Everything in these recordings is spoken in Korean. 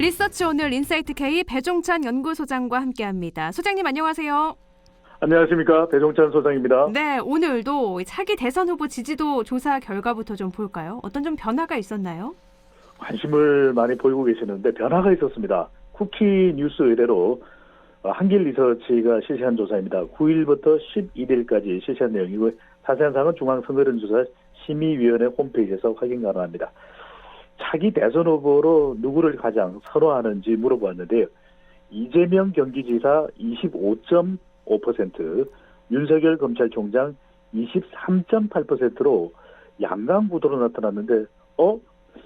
리서치 오늘 인사이트 K 배종찬 연구소장과 함께합니다. 소장님 안녕하세요. 안녕하십니까. 배종찬 소장입니다. 네, 오늘도 차기 대선 후보 지지도 조사 결과부터 좀 볼까요? 어떤 좀 변화가 있었나요? 관심을 많이 보이고 계시는데 변화가 있었습니다. 쿠키 뉴스 의뢰로 한길 리서치가 실시한 조사입니다. 9일부터 11일까지 실시한 내용이고 자세한 사항은 중앙선거론조사 심의위원회 홈페이지에서 확인 가능합니다. 차기 대선 후보로 누구를 가장 선호하는지 물어보았는데요. 이재명 경기지사 25.5%, 윤석열 검찰총장 23.8%로 양강 구도로 나타났는데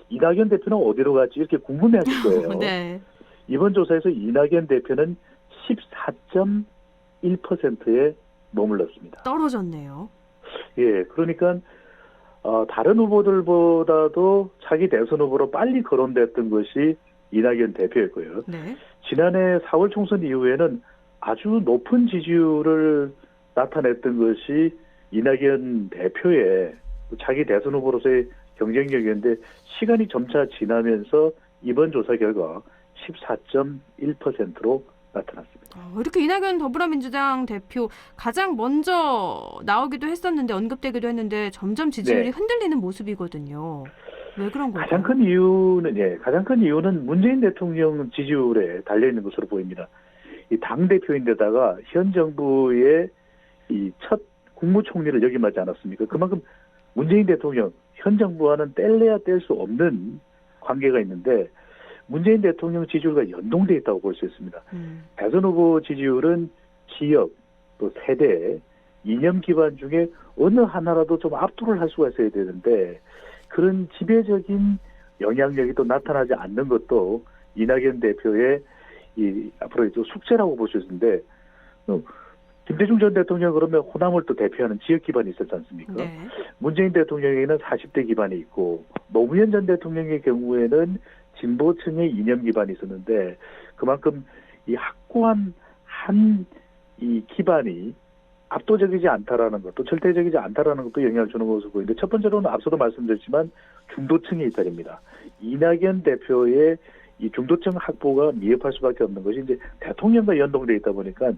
이낙연 대표는 어디로 갔지 이렇게 궁금해하실 거예요. 네. 이번 조사에서 이낙연 대표는 14.1%에 머물렀습니다. 떨어졌네요. 예, 그러니까 다른 후보들보다도 차기 대선 후보로 빨리 거론됐던 것이 이낙연 대표였고요. 네. 지난해 4월 총선 이후에는 아주 높은 지지율을 나타냈던 것이 이낙연 대표의 차기 대선 후보로서의 경쟁력이었는데 시간이 점차 지나면서 이번 조사 결과 14.1%로 나타났습니다. 이렇게 이낙연 더불어민주당 대표 가장 먼저 나오기도 했었는데 언급되기도 했는데 점점 지지율이 흔들리는 모습이거든요. 왜 그런 걸까요? 가장 큰 이유는 문재인 대통령 지지율에 달려 있는 것으로 보입니다. 이 당 대표인데다가 현 정부의 이 첫 국무총리를 역임하지 않았습니까? 그만큼 문재인 대통령 현 정부와는 뗄래야 뗄 수 없는 관계가 있는데 문재인 대통령 지지율과 연동돼 있다고 볼 수 있습니다. 대선 후보 지지율은 지역, 또 세대, 이념 기반 중에 어느 하나라도 좀 압도를 할 수가 있어야 되는데 그런 지배적인 영향력이 또 나타나지 않는 것도 이낙연 대표의 앞으로의 또 숙제라고 볼 수 있는데 김대중 전 대통령 그러면 호남을 또 대표하는 지역 기반이 있었지 않습니까? 네. 문재인 대통령에게는 40대 기반이 있고 노무현 전 대통령의 경우에는 진보층의 이념 기반이 있었는데 그만큼 이 확고한 이 기반이 압도적이지 않다라는 것, 또 절대적이지 않다라는 것도 영향을 주는 것으로 보이는데 첫 번째로는 앞서도 말씀드렸지만 중도층의 이탈입니다. 이낙연 대표의 이 중도층 확보가 미흡할 수밖에 없는 것이 이제 대통령과 연동돼 있다 보니까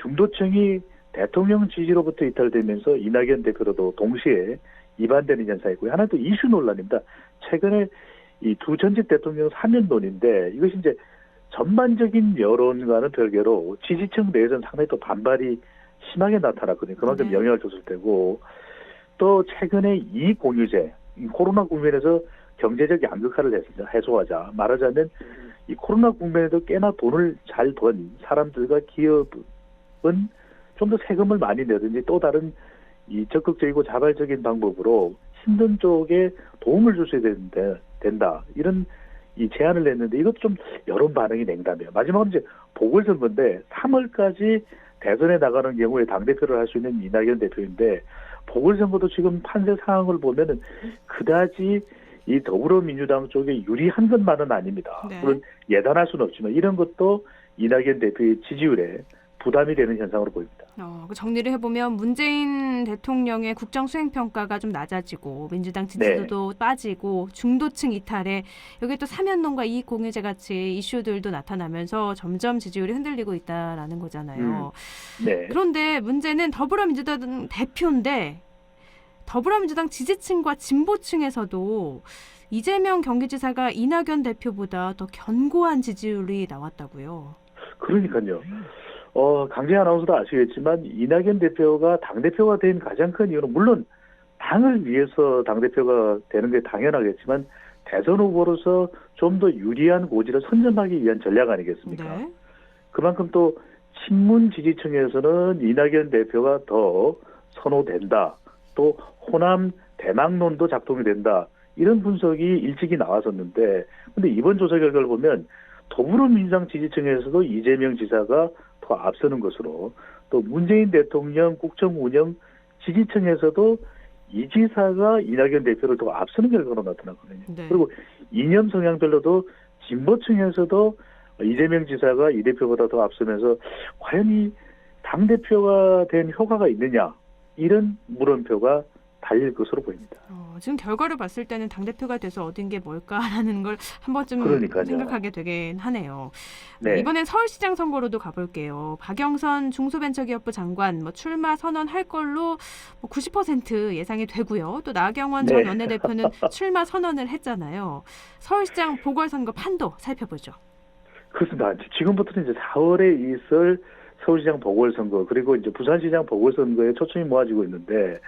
중도층이 대통령 지지로부터 이탈되면서 이낙연 대표로도 동시에 이반되는 현상이 있고요. 하나 또 이슈 논란입니다. 최근에 이 두 전직 대통령 사면론인데 이것이 이제 전반적인 여론과는 별개로 지지층 내에서는 상당히 또 반발이 심하게 나타났거든요. 그만큼 영향을 줬을 테고 또 최근에 이 공유제, 코로나 국면에서 경제적 양극화를 해소하자. 말하자면 이 코로나 국면에도 꽤나 돈을 잘 번 사람들과 기업은 좀 더 세금을 많이 내든지 또 다른 이 적극적이고 자발적인 방법으로 힘든 쪽에 도움을 줄 수 된다. 이런 이 제안을 냈는데 이것도 좀 여론 반응이 냉담해요. 마지막으로 이제 보궐선거인데 3월까지 대선에 나가는 경우에 당대표를 할 수 있는 이낙연 대표인데 보궐선거도 지금 판세 상황을 보면은 그다지 이 더불어민주당 쪽에 유리한 것만은 아닙니다. 네. 물론 예단할 수는 없지만 이런 것도 이낙연 대표의 지지율에 부담이 되는 현상으로 보입니다. 정리를 해보면 문재인 대통령의 국정 수행평가가 좀 낮아지고 민주당 지지도도 빠지고 중도층 이탈에 여기 또 사면론과 이익공유제 같이 이슈들도 나타나면서 점점 지지율이 흔들리고 있다라는 거잖아요. 네. 그런데 문제는 더불어민주당 대표인데 더불어민주당 지지층과 진보층에서도 이재명 경기지사가 이낙연 대표보다 더 견고한 지지율이 나왔다고요. 그러니까요. 강재 아나운서도 아시겠지만 이낙연 대표가 당대표가 된 가장 큰 이유는 물론 당을 위해서 당대표가 되는 게 당연하겠지만 대선 후보로서 좀 더 유리한 고지를 선점하기 위한 전략 아니겠습니까? 네. 그만큼 또 친문 지지층에서는 이낙연 대표가 더 선호된다. 또 호남 대망론도 작동이 된다. 이런 분석이 일찍이 나왔었는데 근데 이번 조사 결과를 보면 더불어민주당 지지층에서도 이재명 지사가 더 앞서는 것으로 또 문재인 대통령 국정 운영 지지층에서도 이 지사가 이낙연 대표를 더 앞서는 결과로 나타났거든요. 네. 그리고 이념 성향별로도 진보층에서도 이재명 지사가 이 대표보다 더 앞서면서 과연 이 당대표가 된 효과가 있느냐 이런 물음표가 달릴 것으로 보입니다. 지금 결과를 봤을 때는 당대표가 돼서 얻은 게 뭘까라는 걸 한 번쯤 그러니까요. 생각하게 되긴 하네요. 네. 이번엔 서울시장 선거로도 가볼게요. 박영선 중소벤처기업부 장관 출마 선언할 걸로 90% 예상이 되고요. 또 나경원 전 네. 원내대표는 출마 선언을 했잖아요. 서울시장 보궐선거 판도 살펴보죠. 그렇습니다. 지금부터는 이제 4월에 있을 서울시장 보궐선거 그리고 이제 부산시장 보궐선거에 초점이 모아지고 있는데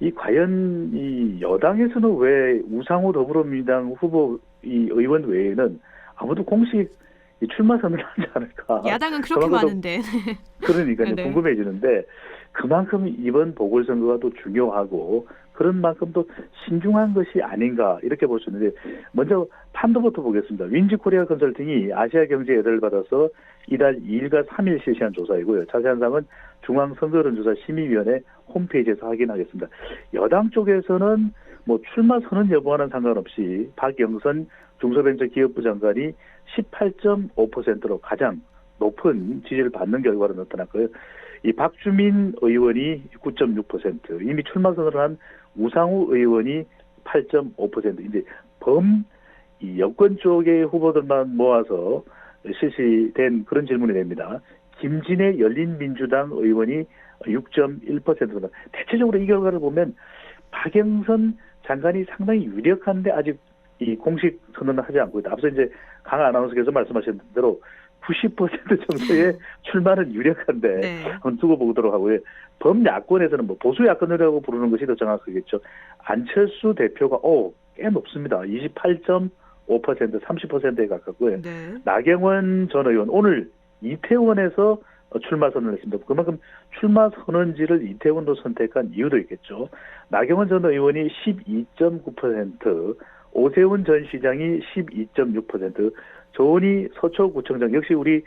이 과연 이 여당에서는 왜 우상호 더불어민주당 후보 이 의원 외에는 아무도 공식 이 출마 선언을 하지 않을까? 야당은 그렇게 많은데. 그러니까요. 네. 궁금해지는데 그만큼 이번 보궐선거가 또 중요하고 그런 만큼 또 신중한 것이 아닌가 이렇게 볼 수 있는데 먼저 판도부터 보겠습니다. 윈지코리아 컨설팅이 아시아 경제 예를 받아서 이달 2일과 3일 실시한 조사이고요. 자세한 사항은 중앙선거론조사 심의위원회 홈페이지에서 확인하겠습니다. 여당 쪽에서는 출마 선언 여부와는 상관없이 박영선 중소벤처기업부 장관이 18.5%로 가장 높은 지지를 받는 결과로 나타났고요. 이 박주민 의원이 9.6%, 이미 출마 선언을 한 우상호 의원이 8.5%. 이제 이 여권 쪽의 후보들만 모아서 실시된 그런 질문이 됩니다. 김진애 열린민주당 의원이 6.1%입니다. 대체적으로 이 결과를 보면 박영선 장관이 상당히 유력한데 아직 이 공식 선언을 하지 않고 있다. 앞서 이제 강 아나운서께서 말씀하신 대로 90% 정도의 출마는 유력한데 네. 한번 두고 보도록 하고요. 범야권에서는 보수 야권이라고 부르는 것이 더 정확하겠죠. 안철수 대표가 꽤 높습니다. 28.5%, 30%에 가깝고요. 네. 나경원 전 의원 오늘 이태원에서 출마 선언을 했습니다. 그만큼 출마 선언지를 이태원으로 선택한 이유도 있겠죠. 나경원 전 의원이 12.9%, 오세훈 전 시장이 12.6%, 조은희 서초구청장 역시 우리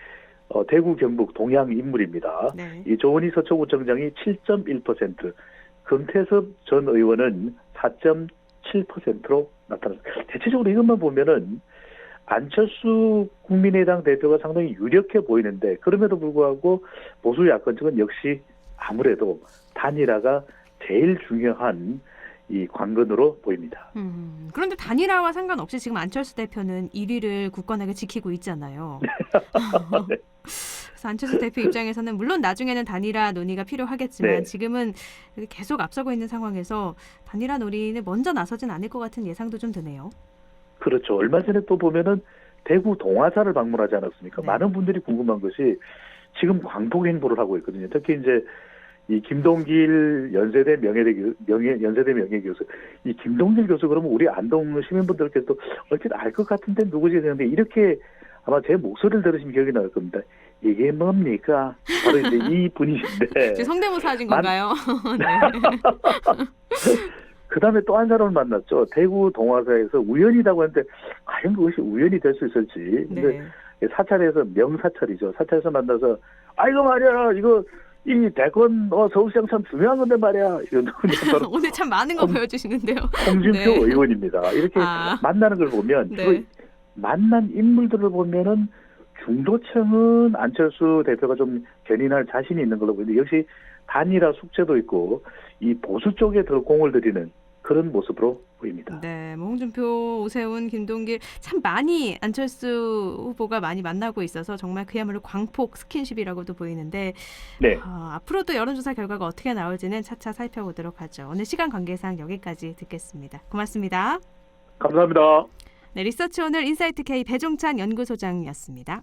대구 경북 동양 인물입니다. 네. 이 조은희 서초구청장이 7.1%, 금태섭 전 의원은 4.7%로 나타났습니다. 대체적으로 이것만 보면은 안철수 국민의당 대표가 상당히 유력해 보이는데 그럼에도 불구하고 보수 야권 측은 역시 아무래도 단일화가 제일 중요한 이 관건으로 보입니다. 그런데 단일화와 상관없이 지금 안철수 대표는 1위를 굳건하게 지키고 있잖아요. 네. 그래서 안철수 대표 입장에서는 물론 나중에는 단일화 논의가 필요하겠지만 네. 지금은 계속 앞서고 있는 상황에서 단일화 논의는 먼저 나서진 않을 것 같은 예상도 좀 드네요. 그렇죠. 얼마 전에 또 보면은 대구 동화사를 방문하지 않았습니까? 네. 많은 분들이 궁금한 것이 지금 광복 행보를 하고 있거든요. 특히 이제 이 김동길 연세대 명예교수, 이 김동길 교수 그러면 우리 안동 시민분들께서도 얼핏 알 것 같은데 누구지 했는데 이렇게 아마 제 목소리를 들으시면 기억이 날 겁니다. 이게 뭡니까? 바로 이제 이 분이신데. 지금 성대모사 하신 건가요? 네. 그 다음에 또 한 사람을 만났죠. 대구 동화사에서 우연이라고 했는데 과연 그것이 우연이 될 수 있을지. 근데 네. 사찰에서 명사찰이죠. 사찰에서 만나서 이거 말이야 이거 이 대권 서울시장 참 중요한 건데 말이야. 이런 오늘 참 많은 거 보여주시는데요. 홍준표 네. 의원입니다. 이렇게 만나는 걸 보면 네. 만난 인물들을 보면은 중도층은 안철수 대표가 좀 견인할 자신이 있는 걸로 보이는데 역시 단일화 숙제도 있고 이 보수 쪽에 더 공을 들이는 그런 모습으로 보입니다. 네, 홍준표, 오세훈, 김동길 참 많이 안철수 후보가 많이 만나고 있어서 정말 그야말로 광폭 스킨십이라고도 보이는데 네. 앞으로도 여론조사 결과가 어떻게 나올지는 차차 살펴보도록 하죠. 오늘 시간 관계상 여기까지 듣겠습니다. 고맙습니다. 감사합니다. 네, 리서치 오늘 인사이트 K 배종찬 연구소장이었습니다.